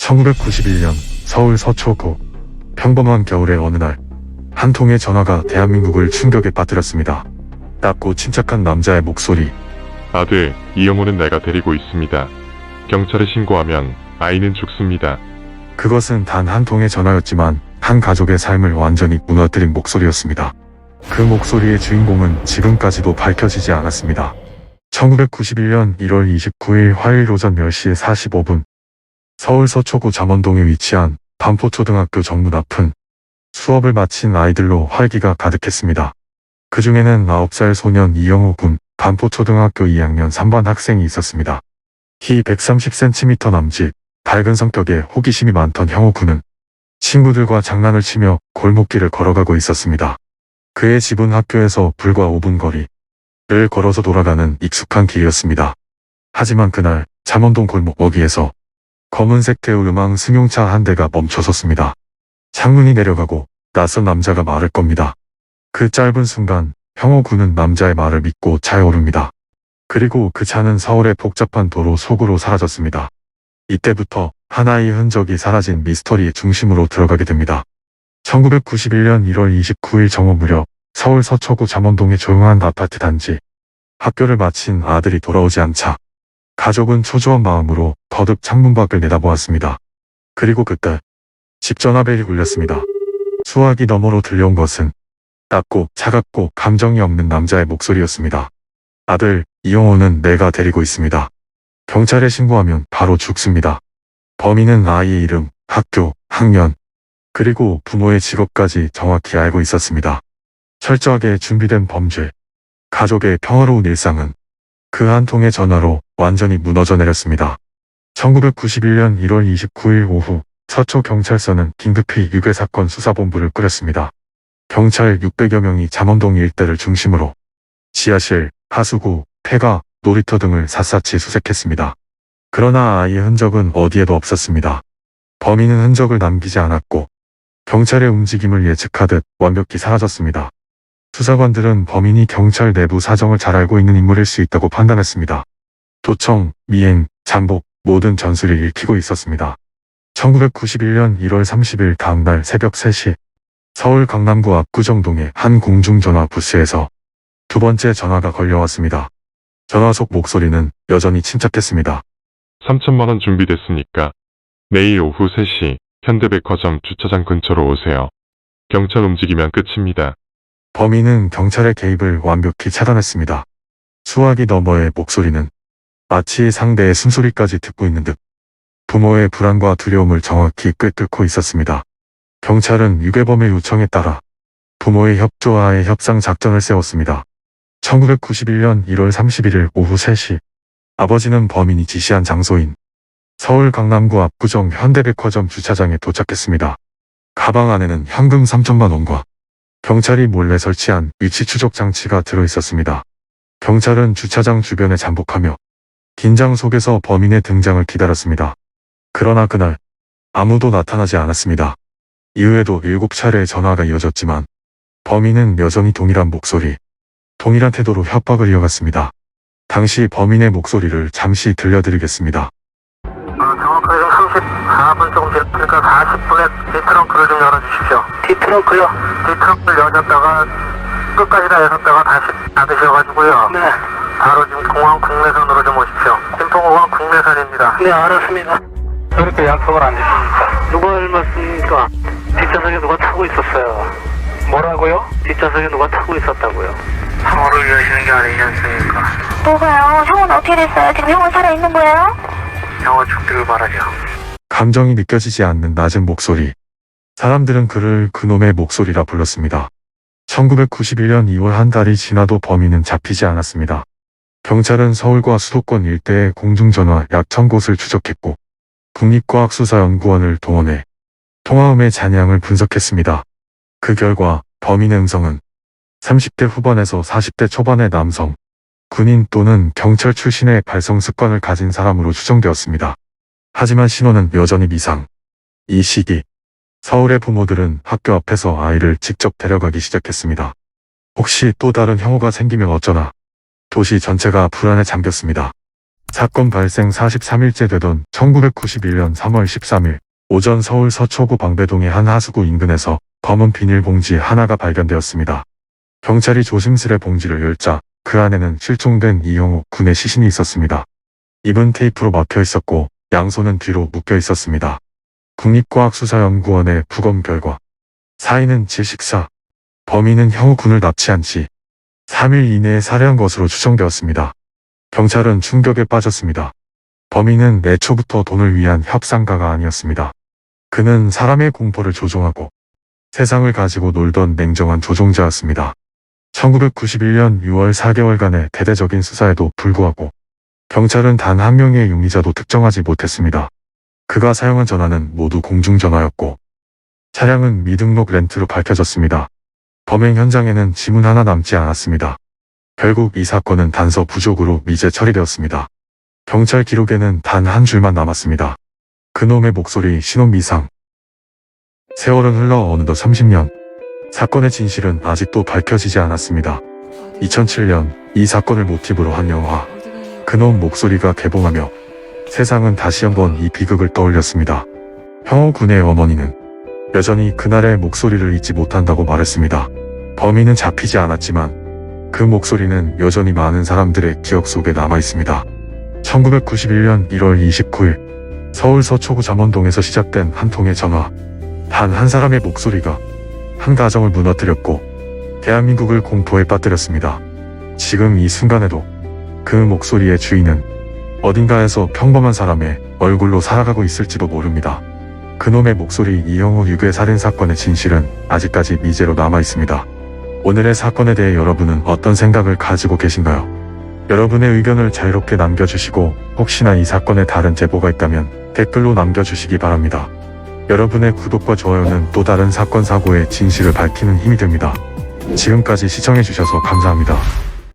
1991년 서울 서초구 평범한 겨울의 어느 날 한 통의 전화가 대한민국을 충격에 빠뜨렸습니다. 낮고 침착한 남자의 목소리. 아들, 이영호는 내가 데리고 있습니다. 경찰에 신고하면 아이는 죽습니다. 그것은 단 한 통의 전화였지만 한 가족의 삶을 완전히 무너뜨린 목소리였습니다. 그 목소리의 주인공은 지금까지도 밝혀지지 않았습니다. 1991년 1월 29일 화요일 오전 10시 45분 서울 서초구 잠원동에 위치한 반포초등학교 정문 앞은 수업을 마친 아이들로 활기가 가득했습니다. 그 중에는 9살 소년 이영호 군 반포초등학교 2학년 3반 학생이 있었습니다. 키 130cm 남짓, 밝은 성격에 호기심이 많던 형호 군은 친구들과 장난을 치며 골목길을 걸어가고 있었습니다. 그의 집은 학교에서 불과 5분 거리를 걸어서 돌아가는 익숙한 길이었습니다. 하지만 그날 잠원동 골목 어귀에서 검은색 대우르망 승용차 한 대가 멈춰섰습니다. 창문이 내려가고 낯선 남자가 말을 겁니다. 그 짧은 순간 형호 군은 남자의 말을 믿고 차에 오릅니다. 그리고 그 차는 서울의 복잡한 도로 속으로 사라졌습니다. 이때부터 하나의 흔적이 사라진 미스터리의 중심으로 들어가게 됩니다. 1991년 1월 29일 정오 무렵 서울 서초구 잠원동의 조용한 아파트 단지. 학교를 마친 아들이 돌아오지 않자 가족은 초조한 마음으로 거듭 창문 밖을 내다보았습니다. 그리고 그때 집 전화벨이 울렸습니다. 수화기 너머로 들려온 것은 낮고 차갑고 감정이 없는 남자의 목소리였습니다. 아들, 이영호는 내가 데리고 있습니다. 경찰에 신고하면 바로 죽습니다. 범인은 아이의 이름, 학교, 학년, 그리고 부모의 직업까지 정확히 알고 있었습니다. 철저하게 준비된 범죄. 가족의 평화로운 일상은 그 한 통의 전화로 완전히 무너져 내렸습니다. 1991년 1월 29일 오후 서초경찰서는 긴급히 유괴사건 수사본부를 꾸렸습니다. 경찰 600여 명이 잠원동 일대를 중심으로 지하실, 하수구, 폐가, 놀이터 등을 샅샅이 수색했습니다. 그러나 아이의 흔적은 어디에도 없었습니다. 범인은 흔적을 남기지 않았고 경찰의 움직임을 예측하듯 완벽히 사라졌습니다. 수사관들은 범인이 경찰 내부 사정을 잘 알고 있는 인물일 수 있다고 판단했습니다. 도청, 미행, 잠복 모든 전술이 읽히고 있었습니다. 1991년 1월 30일 다음날 새벽 3시 서울 강남구 압구정동의 한 공중전화 부스에서 두 번째 전화가 걸려왔습니다. 전화 속 목소리는 여전히 침착했습니다. 3천만 원 준비됐으니까 내일 오후 3시 현대백화점 주차장 근처로 오세요. 경찰 움직이면 끝입니다. 범인은 경찰의 개입을 완벽히 차단했습니다. 수화기 너머의 목소리는 마치 상대의 숨소리까지 듣고 있는 듯 부모의 불안과 두려움을 정확히 꿰뚫고 있었습니다. 경찰은 유괴범의 요청에 따라 부모의 협조하에 협상 작전을 세웠습니다. 1991년 1월 31일 오후 3시 아버지는 범인이 지시한 장소인 서울 강남구 압구정 현대백화점 주차장에 도착했습니다. 가방 안에는 현금 3천만 원과 경찰이 몰래 설치한 위치 추적 장치가 들어있었습니다. 경찰은 주차장 주변에 잠복하며 긴장 속에서 범인의 등장을 기다렸습니다. 그러나 그날 아무도 나타나지 않았습니다. 이후에도 7차례의 전화가 이어졌지만 범인은 여전히 동일한 목소리, 동일한 태도로 협박을 이어갔습니다. 당시 범인의 목소리를 잠시 들려드리겠습니다. 정확하게 34분 조금 됐으니까 40분에 뒤트렁크를 좀 열어주십시오. 뒤트렁크요? 뒤트렁크를 여셨다가 끝까지 다 여셨다가 다시 닫으셔가지고요. 네. 바로 지금 공항 국내선으로 좀 오십시오. 김포공항 국내선입니다. 네, 알았습니다. 그렇게 약속을 안 주십니까? 누가 말씀입니까? 뒷좌석에 누가 타고 있었어요. 뭐라고요? 뒷좌석에 누가 타고 있었다고요. 상호를 위하시는 게 아니지 않습니까? 뭐가요? 형은 어떻게 됐어요? 지금 형은 살아있는 거예요? 형은 죽기를 바라죠. 감정이 느껴지지 않는 낮은 목소리. 사람들은 그를 그놈의 목소리라 불렀습니다. 1991년 2월 한 달이 지나도 범인은 잡히지 않았습니다. 경찰은 서울과 수도권 일대의 공중전화 약 1000곳을 추적했고 국립과학수사연구원을 동원해 통화음의 잔향을 분석했습니다. 그 결과 범인의 음성은 30대 후반에서 40대 초반의 남성, 군인 또는 경찰 출신의 발성 습관을 가진 사람으로 추정되었습니다. 하지만 신원은 여전히 미상. 이 시기 서울의 부모들은 학교 앞에서 아이를 직접 데려가기 시작했습니다. 혹시 또 다른 형호가 생기면 어쩌나. 도시 전체가 불안에 잠겼습니다. 사건 발생 43일째 되던 1991년 3월 13일 오전 서울 서초구 방배동의 한 하수구 인근에서 검은 비닐봉지 하나가 발견되었습니다. 경찰이 조심스레 봉지를 열자 그 안에는 실종된 이형우 군의 시신이 있었습니다. 입은 테이프로 막혀 있었고 양손은 뒤로 묶여 있었습니다. 국립과학수사연구원의 부검 결과 사인은 질식사, 범인은 형우 군을 납치한 지 3일 이내에 살해한 것으로 추정되었습니다. 경찰은 충격에 빠졌습니다. 범인은 애초부터 돈을 위한 협상가가 아니었습니다. 그는 사람의 공포를 조종하고 세상을 가지고 놀던 냉정한 조종자였습니다. 1991년 6월 4개월간의 대대적인 수사에도 불구하고 경찰은 단 한 명의 용의자도 특정하지 못했습니다. 그가 사용한 전화는 모두 공중전화였고 차량은 미등록 렌트로 밝혀졌습니다. 범행 현장에는 지문 하나 남지 않았습니다. 결국 이 사건은 단서 부족으로 미제 처리되었습니다. 경찰 기록에는 단 한 줄만 남았습니다. 그놈의 목소리 신혼 미상. 세월은 흘러 어느덧 30년. 사건의 진실은 아직도 밝혀지지 않았습니다. 2007년 이 사건을 모티브로 한 영화 그놈 목소리가 개봉하며 세상은 다시 한번 이 비극을 떠올렸습니다. 형우 군의 어머니는 여전히 그날의 목소리를 잊지 못한다고 말했습니다. 범인은 잡히지 않았지만 그 목소리는 여전히 많은 사람들의 기억 속에 남아있습니다. 1991년 1월 29일 서울 서초구 잠원동에서 시작된 한 통의 전화. 단 한 사람의 목소리가 한 가정을 무너뜨렸고 대한민국을 공포에 빠뜨렸습니다. 지금 이 순간에도 그 목소리의 주인은 어딘가에서 평범한 사람의 얼굴로 살아가고 있을지도 모릅니다. 그놈의 목소리 이형우 유괴 살인 사건의 진실은 아직까지 미제로 남아있습니다. 오늘의 사건에 대해 여러분은 어떤 생각을 가지고 계신가요? 여러분의 의견을 자유롭게 남겨주시고 혹시나 이 사건에 다른 제보가 있다면 댓글로 남겨주시기 바랍니다. 여러분의 구독과 좋아요는 또 다른 사건 사고의 진실을 밝히는 힘이 됩니다. 지금까지 시청해주셔서 감사합니다.